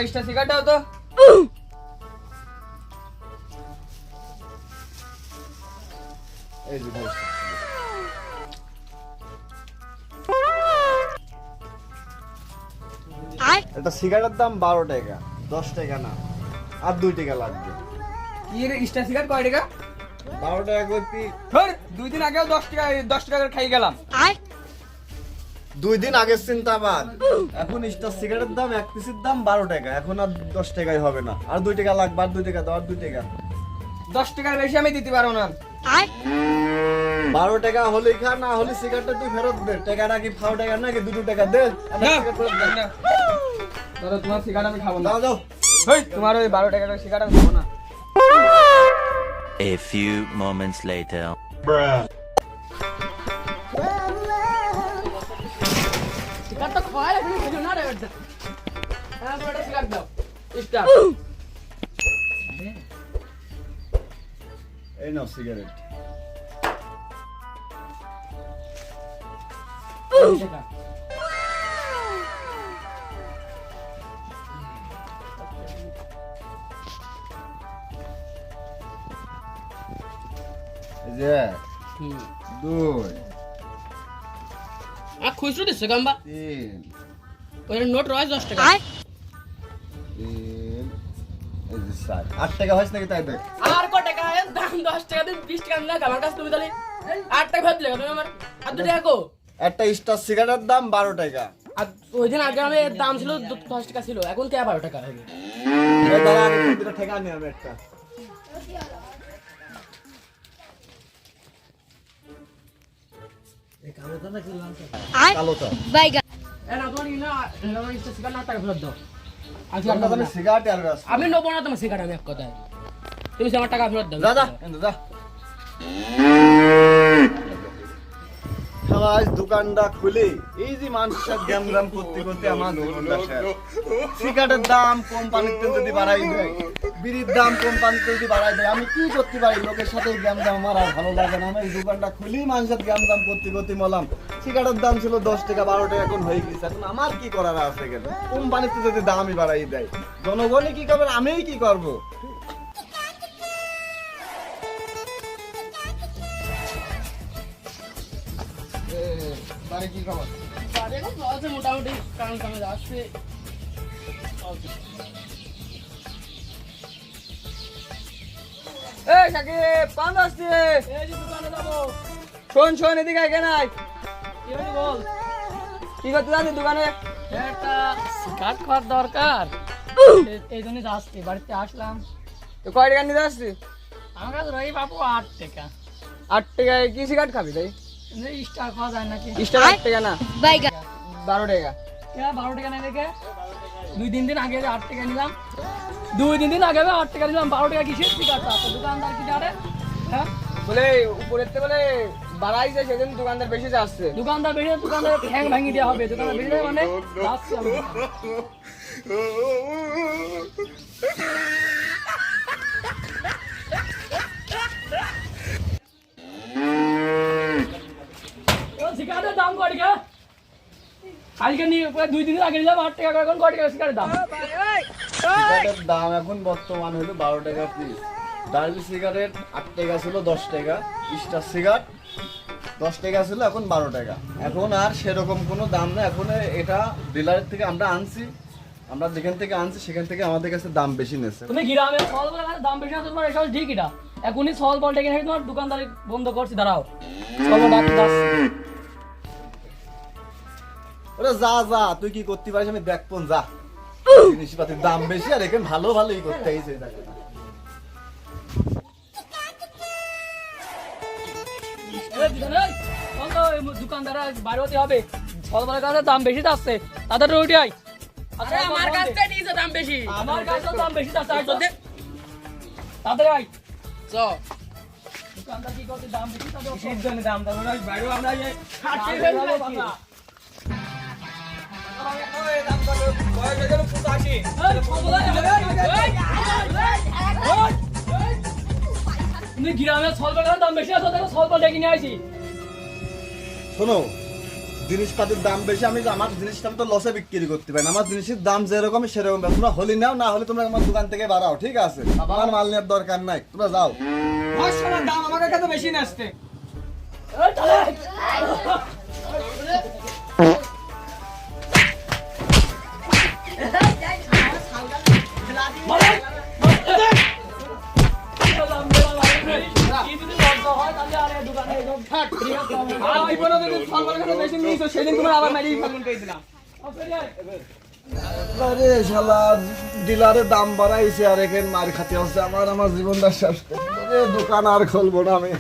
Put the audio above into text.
Star cigarette দাও তো। এই যে ভাই, একটা সিগারেটের দাম 12 টাকা, 10 টাকা না, আর 2 টাকা লাগবে। কি রে স্টার সিগারেট কয় টাকা? 12 টাকা করতি। ধর 2 দিন আগেও 10 টাকা করে খাই গেলাম। 2 দিন আগের চিন্তা বাদ। এখন স্টার সিগারেটের দাম এক পিসের দাম 12 টাকা, এখন আর 10 টাকাই হবে না, আর 2 টাকা লাগবে, আর 2 টাকা দাও, আর 2 টাকা। 10 টাকার বেশি আমি দিতে পারবো না। 12 টাকা হলে খা, না হলে সিগারেটটা তুই ফেরত দে। টাকাটা কি ফাও টাকা নাকি 2 টাকা দে। ধরো তোমার সিগারেট আমি খাবো না। দাও দাও। হেই, তোমার ওই 12 টাকার সিগারেট আমি খাবো না। A few moments later. Cigarette তো খাওয়াই লাগবে, বুঝো না রে বেটা। হ্যাঁ, বড় সিগারেট দাও। স্টার। এই নাও সিগারেট। এই যে 2 খুচরো দিচ্ছে গাম্বা 3 ওই নোট রয় 10 টাকা 3 এই যে 7 8 টাকা হইছে নাকি তাই দেখ। আর কত টাকা দাম 10 টাকা দিন 20 টাকা না আমার কাছে তুমি তাহলে 8 টাকা ভাত লাগা তুমি আমার আর 2 টাকা কো একটা স্টার সিগারেটের দাম 12 টাকা। আর ওই দিন আগে আমি এর দাম ছিল 10 টাকা ছিল এখন কে 12 টাকা হয়ে গেছে এই দাঁড়া, আগে দুটো টাকা নিয়ে আমি একটা। কালোটা। এ না তোমার না আমার ইচ্ছা সিগারেট 8 টাকা ফেরত দাও আজকে আর আমরা নেবো তো না। সিগারেট আর গাছ। আমি নেবো না তোমার সিগারেট আমি এক কথায় তুমি আমার টাকা ফেরত দাও যা যা, এনে যা। আজ দোকানটা খুলি এই যে মানুষের গ্যাম গ্যাম করতে করতে আমার জীবনটা শেষ। সিগারেটের দাম কোম্পানিতে যদি বাড়াই দেয়, বিড়ির দাম কোম্পানিতে যদি বাড়াই দেয়, আমি কি করতে পারি? লোকের সাথে গ্যাম দাম আমার আর ভালো লাগে না। আমি এই দোকানটা খুলি মানুষের গ্যাম দাম করতে করতে মলাম। সিগারেটের দাম ছিল 10 টাকা, 12 টাকা এখন হয়ে গেছে। এখন আমার কি করার আছে? গেল কোম্পানিতে যদি দামই বাড়াই দেয়, জনগণই কি করবে, আমিই কি করবো? বাড়ি কি খবর? বাড়ি এখন চলছে মোটামুটি কারণ কামে যাচ্ছে এই সাকিব, পান আসছে। এই যে দোকানে যাবো শোন এদিকে আয়, কেন আয়? কি হলো বল কি করতে যাচ্ছিস দোকানে? একটা সিগারেট খাওয়ার দরকার এই জন্য যাচ্ছি বাড়িতে আসলাম তো কয় টাকা নিতে আসছিস? আমার কাছে রই বাবু 8 টাকা 8 টাকায় কি সিগারেট খাবি তাই? স্টার খাওয়া যায় নাকি স্টার 8 টাকা না, 12 টাকা। 12 টাকা নেই দেখে 2-3 দিন আগে 8 টাকা নিলাম 2-3 দিন আগে 8 টাকা নিলাম 12 টাকা কিসের সিগারেট আছে দোকানদার কি জানে হ্যাঁ বলে উপরের থেকে বলে বাড়াই যায়, সেজন্য দোকানদার বেশি যাচ্ছে। দোকানদার বেশি দোকানদার ঠ্যাং ভাঙিয়ে দেওয়া হবে দোকানদার বেশি দেয় মানে যাচ্ছি আমি সিগারেটের দাম কত টাকা কালকে নিয়ে 2 দিন আগে নিলাম 8 টাকা এখন কত টাকা সিগারেটের দাম সিগারেটের দাম এখন বর্তমান হলো 12 টাকা পিস। ডার্বি সিগারেট 8 টাকা ছিল, 10 টাকা। স্টার সিগারেট 10 টাকা ছিল, এখন 12 টাকা। এখন আর সেরকম কোনো দাম না। এখন এটা ডিলারের থেকে আমরা আনছি, আমরা যেখান থেকে আনছি সেখান থেকে আমাদের কাছে দাম বেশি নিয়েছে। তুমি গ্রামে ফল বলে দাম বেশি না তোমার এসব ঠিক এটা এখনই ফল বল ডেকে নাকি তোমার দোকানদারি বন্ধ করছি দাঁড়াও চলো ডাক্তার যাচ্ছি ওরে যা যা, তুই কি করতে পারিস আমি দেখবো, যা। জিনিসপাতির দাম বেশি আর এখানে ভালো ভালোই করতে আইছে। দোকানদার বাইরে হতে হবে ফল বলের কাছে দাম বেশি যাচ্ছে তাদের রুটি আই আমার কাছে নিয়েছে দাম বেশি আমার কাছে দাম বেশি যাচ্ছে আই চলতে তাদের আই চ দোকানদার কি করতে দাম বেশি তাদের সিজন্য দাম দাম না, বাইরে আমরা এই 60 টাকা টাকা বাবা। ওই দাম কত? কয় টাকা? 85। তুমি গ্রামে ফল বলের দাম বেশি আছে দেখো ফল বল ডেকে নিয়ে আইছি শোনো, জিনিসপাতির দাম বেশি, আমি আমার জিনিসটা আমি তো লসে বিক্রি করতে পারি না। আমার জিনিসের দাম যেরকম সেরকম, তোমরা হলি নাও, না হলে তোমরা আমার দোকান থেকে বাড়াও, ঠিক আছে? আমার মাল নেওয়ার দরকার নাই, তোমরা যাও। মশলার দাম আমার কাছে বেশি না আসতে। এই চলে আমি বলে যদি সরকারের কাছে বেশি নিয়েছো সেদিন তোমার আবার মারিয়ে ফেলুন কই দিলাম। আরে শালা ডিলারে দাম বাড়াইছে আর এখানে মার খাতে হচ্ছে, আমার জীবনটা শেষ। দোকান আর খুলবো না আমি।